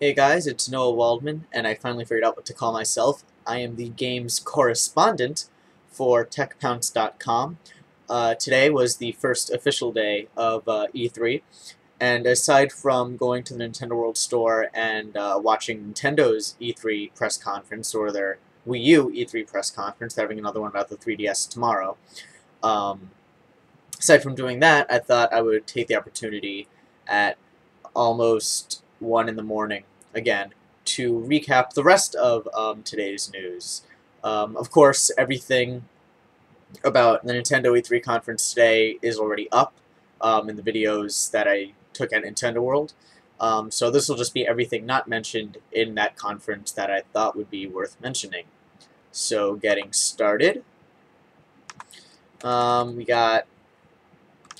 Hey guys, it's Noah Waldman, and I finally figured out what to call myself. I am the games correspondent for TechPounce.com. Today was the first official day of E3, and aside from going to the Nintendo World Store and watching Nintendo's E3 press conference, or their Wii U E3 press conference, they're having another one about the 3DS tomorrow, um, aside from doing that, I thought I would take the opportunity at almost 1 in the morning again to recap the rest of today's news. Of course, everything about the Nintendo E3 conference today is already up in the videos that I took at Nintendo World. So this will just be everything not mentioned in that conference that I thought would be worth mentioning. So getting started, we got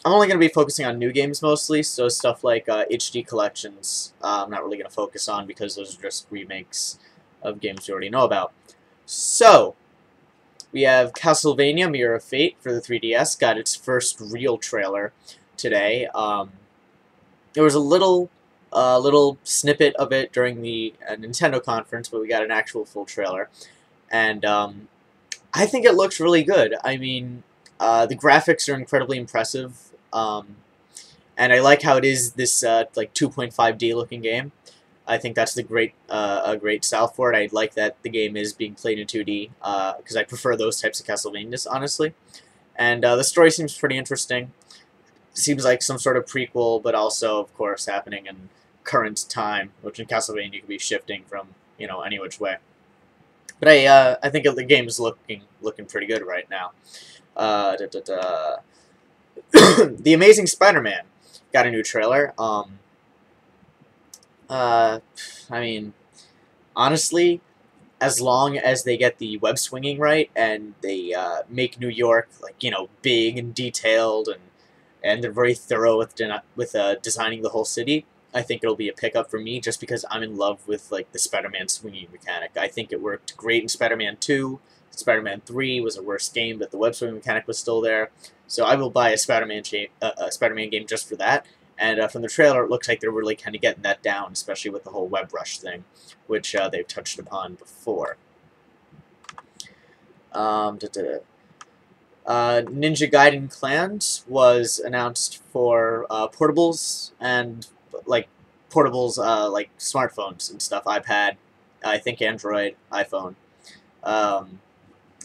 I'm only going to be focusing on new games mostly, so stuff like HD collections I'm not really going to focus on because those are just remakes of games you already know about. So, we have Castlevania Mirror of Fate for the 3DS, got its first real trailer today. There was a little snippet of it during the Nintendo conference, but we got an actual full trailer. And I think it looks really good. I mean, the graphics are incredibly impressive. And I like how it is this like 2.5D looking game. I think that's a great style for it. I like that the game is being played in 2D because I prefer those types of Castlevanias, honestly. And the story seems pretty interesting. Seems like some sort of prequel, but also, of course, happening in current time, which in Castlevania could be shifting from any which way. But I think the game is looking pretty good right now. The Amazing Spider-Man got a new trailer. I mean, honestly, as long as they get the web swinging right and they make New York big and detailed and they're very thorough with designing the whole city, I think it'll be a pickup for me just because I'm in love with the Spider-Man swinging mechanic. I think it worked great in Spider-Man 2. Spider-Man 3 was a worse game, but the web swinging mechanic was still there. So I will buy a Spider-Man game just for that. And from the trailer, it looks like they're really kind of getting that down, especially with the whole web rush thing, which they've touched upon before. Ninja Gaiden Clans was announced for portables and portables like smartphones and stuff, iPad, I think Android, iPhone.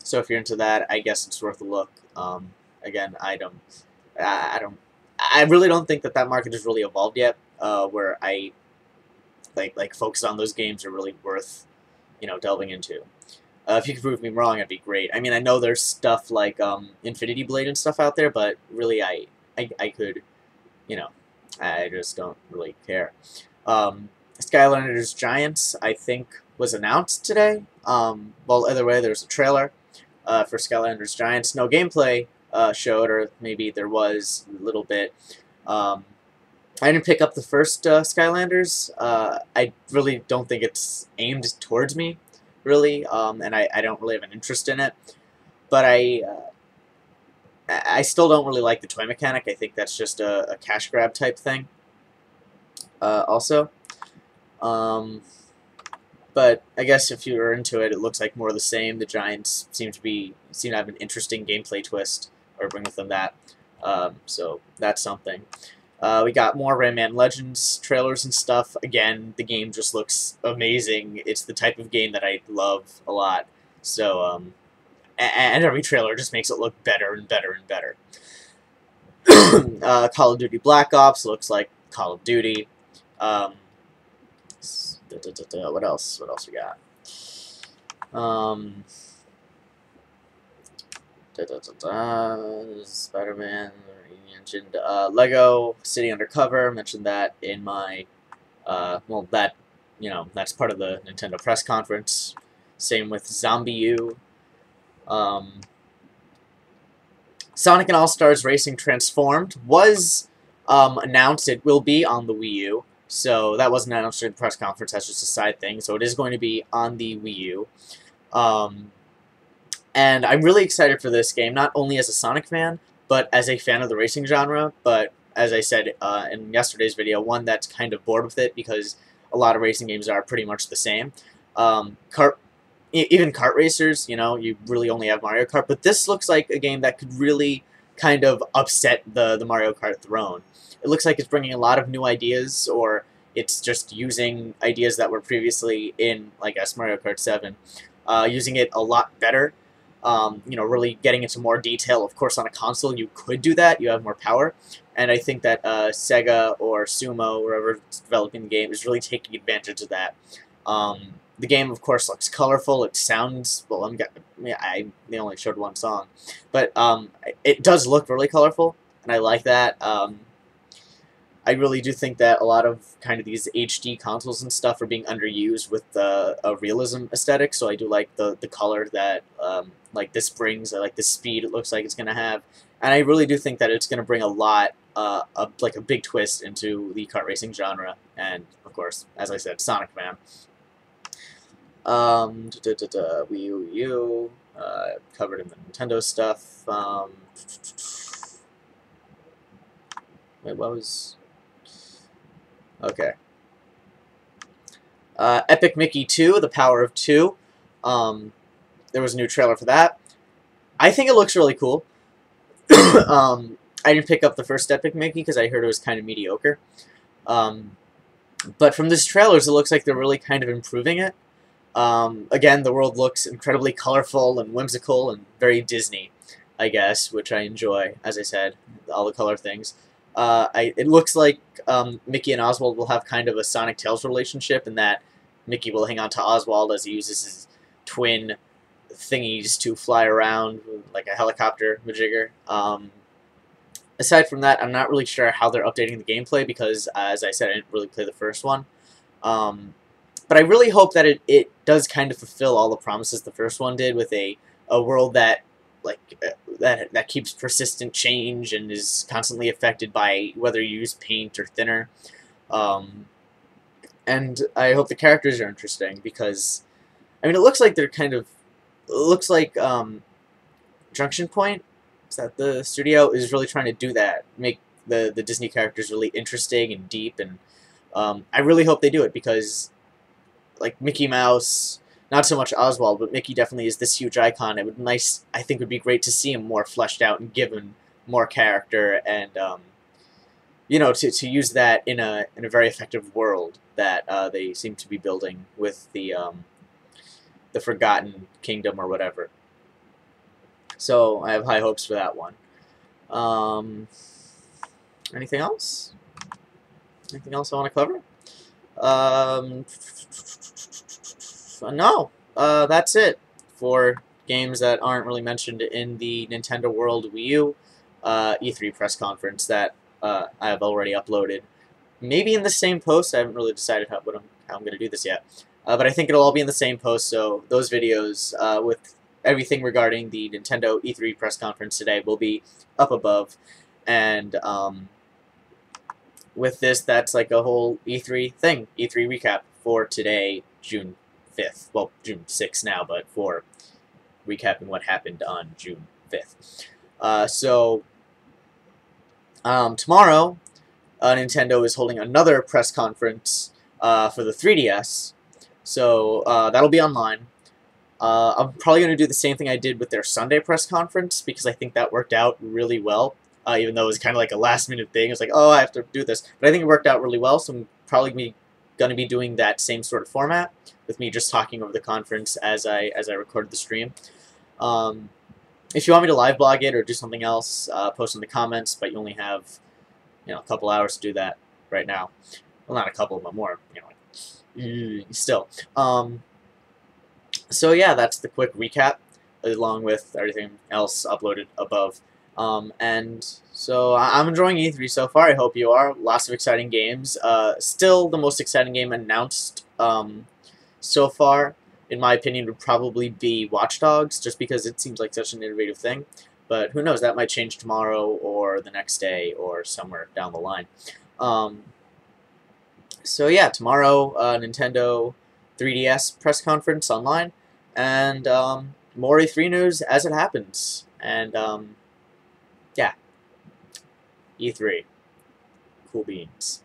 So if you're into that, I guess it's worth a look. Again, I really don't think that market has really evolved yet, where I focus on those games are really worth, delving into. If you could prove me wrong, that'd be great. I mean, I know there's stuff like Infinity Blade and stuff out there, but really, I could, I just don't really care. Skylanders Giants, I think, was announced today. Well, either way, there's a trailer for Skylanders Giants. No gameplay showed, or maybe there was a little bit. I didn't pick up the first Skylanders. I really don't think it's aimed towards me, really, and I don't really have an interest in it. But I still don't really like the toy mechanic. I think that's just a cash grab type thing. Also. But I guess if you're into it, it looks like more of the same. The Giants seem to have an interesting gameplay twist, or bring with them that. So that's something. We got more Rayman Legends trailers and stuff. Again, the game just looks amazing. It's the type of game that I love a lot. So, and every trailer just makes it look better and better and better. Call of Duty Black Ops looks like Call of Duty. What else? What else we got? Spider-Man mentioned. Lego City Undercover mentioned that in my well, that's part of the Nintendo press conference. Same with ZombiU. Sonic and All-Stars Racing Transformed was announced. It will be on the Wii U. So that wasn't announced during the press conference. That's just a side thing. So it is going to be on the Wii U. And I'm really excited for this game, not only as a Sonic fan, but as a fan of the racing genre. But as I said in yesterday's video, one that's kind of bored with it because a lot of racing games are pretty much the same. Even kart racers, you really only have Mario Kart, but this looks like a game that could really kind of upset the Mario Kart throne. It looks like it's bringing a lot of new ideas, or it's just using ideas that were previously in, I guess, Mario Kart 7, using it a lot better. Really getting into more detail. Of course, on a console, you could do that. You have more power. And I think that Sega or Sumo, whoever's developing the game, is really taking advantage of that. The game, of course, looks colorful. It sounds, well, they only showed one song. But it does look really colorful, and I like that. I really do think that a lot of kind of these HD consoles and stuff are being underused with a realism aesthetic, so I do like the color that like this brings. I like the speed it looks like it's going to have, and I really do think that it's going to bring a lot, like a big twist into the kart racing genre, and of course, as I said, Sonic Man. Wii U, covered in the Nintendo stuff. Wait, what was... Okay. Epic Mickey 2, The Power of Two. There was a new trailer for that. I think it looks really cool. I didn't pick up the first Epic Mickey because I heard it was kind of mediocre. But from this trailer, it looks like they're really kind of improving it. Again, the world looks incredibly colorful and whimsical and very Disney, I guess, which I enjoy, as I said, all the color things. It looks like Mickey and Oswald will have kind of a Sonic Tails relationship, in that Mickey will hang on to Oswald as he uses his twin thingies to fly around like a helicopter majigger. Aside from that, I'm not really sure how they're updating the gameplay because, as I said, I didn't really play the first one. But I really hope that it does kind of fulfill all the promises the first one did, with a world that that keeps persistent change and is constantly affected by whether you use paint or thinner. And I hope the characters are interesting because, I mean, it looks like they're kind of... It looks like Junction Point, is that the studio, is really trying to do that, make the Disney characters really interesting and deep, and I really hope they do it because, like, Mickey Mouse, not so much Oswald, but Mickey definitely is this huge icon. I think would be great to see him more fleshed out and given more character, and to use that in a very effective world that they seem to be building with the Forgotten Kingdom or whatever. So I have high hopes for that one. Anything else? Anything else I want to cover? No. That's it for games that aren't really mentioned in the Nintendo World Wii U E3 press conference that I have already uploaded. Maybe in the same post. I haven't really decided how I'm going to do this yet. But I think it'll all be in the same post, so those videos with everything regarding the Nintendo E3 press conference today will be up above. And with this, that's like a whole E3 thing, E3 recap for today, June 5th. Well, June 6th now, but for recapping what happened on June 5th. Tomorrow, Nintendo is holding another press conference for the 3DS. So that'll be online. I'm probably going to do the same thing I did with their Sunday press conference because I think that worked out really well. Even though it was kind of like a last-minute thing. It's like, oh, I have to do this. But I think it worked out really well, so I'm probably going to be doing that same sort of format, with me just talking over the conference as I record the stream. If you want me to live blog it or do something else, post in the comments, but you only have a couple hours to do that right now. Well, not a couple, but more, still. So yeah, that's the quick recap, along with everything else uploaded above. And so I'm enjoying E3 so far. I hope you are. Lots of exciting games. Still, the most exciting game announced so far, in my opinion, would probably be Watch Dogs, just because it seems like such an innovative thing. But who knows? That might change tomorrow or the next day or somewhere down the line. So yeah, tomorrow, Nintendo 3DS press conference online, and more E3 news as it happens. And yeah, E3, cool beans.